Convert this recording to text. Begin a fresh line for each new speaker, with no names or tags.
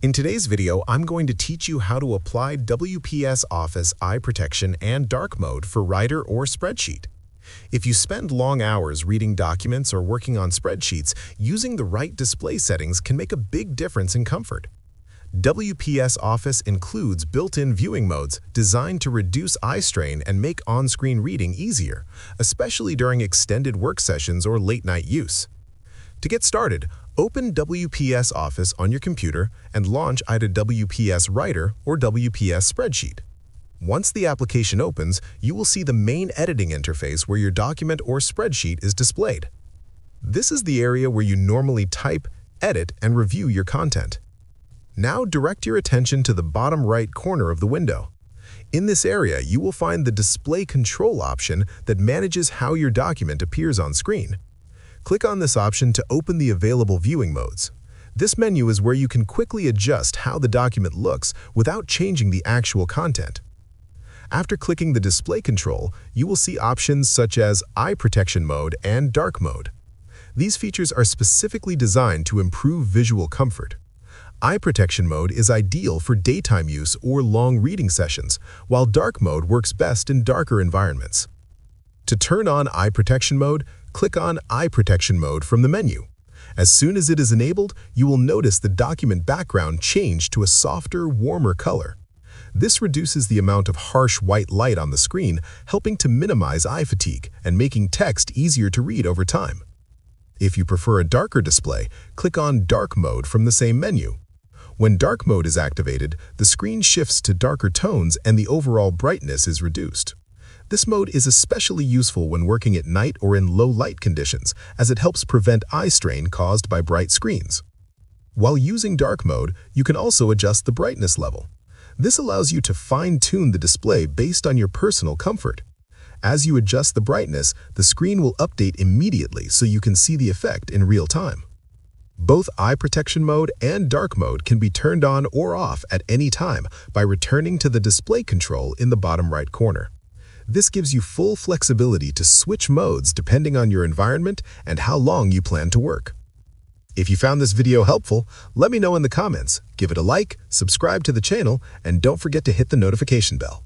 In today's video, I'm going to teach you how to apply WPS Office eye protection and dark mode for Writer or Spreadsheet. If you spend long hours reading documents or working on spreadsheets, using the right display settings can make a big difference in comfort. WPS Office includes built-in viewing modes designed to reduce eye strain and make on-screen reading easier, especially during extended work sessions or late-night use. To get started, open WPS Office on your computer and launch either WPS Writer or WPS Spreadsheet. Once the application opens, you will see the main editing interface where your document or spreadsheet is displayed. This is the area where you normally type, edit, and review your content. Now direct your attention to the bottom right corner of the window. In this area, you will find the Display Control option that manages how your document appears on screen. Click on this option to open the available viewing modes. This menu is where you can quickly adjust how the document looks without changing the actual content. After clicking the display control, you will see options such as eye protection mode and dark mode. These features are specifically designed to improve visual comfort. Eye protection mode is ideal for daytime use or long reading sessions, while dark mode works best in darker environments. To turn on eye protection mode, click on Eye Protection Mode from the menu. As soon as it is enabled, you will notice the document background change to a softer, warmer color. This reduces the amount of harsh white light on the screen, helping to minimize eye fatigue and making text easier to read over time. If you prefer a darker display, click on Dark Mode from the same menu. When dark mode is activated, the screen shifts to darker tones and the overall brightness is reduced. This mode is especially useful when working at night or in low light conditions, as it helps prevent eye strain caused by bright screens. While using dark mode, you can also adjust the brightness level. This allows you to fine-tune the display based on your personal comfort. As you adjust the brightness, the screen will update immediately so you can see the effect in real time. Both eye protection mode and dark mode can be turned on or off at any time by returning to the display control in the bottom right corner. This gives you full flexibility to switch modes depending on your environment and how long you plan to work. If you found this video helpful, let me know in the comments, give it a like, subscribe to the channel, and don't forget to hit the notification bell.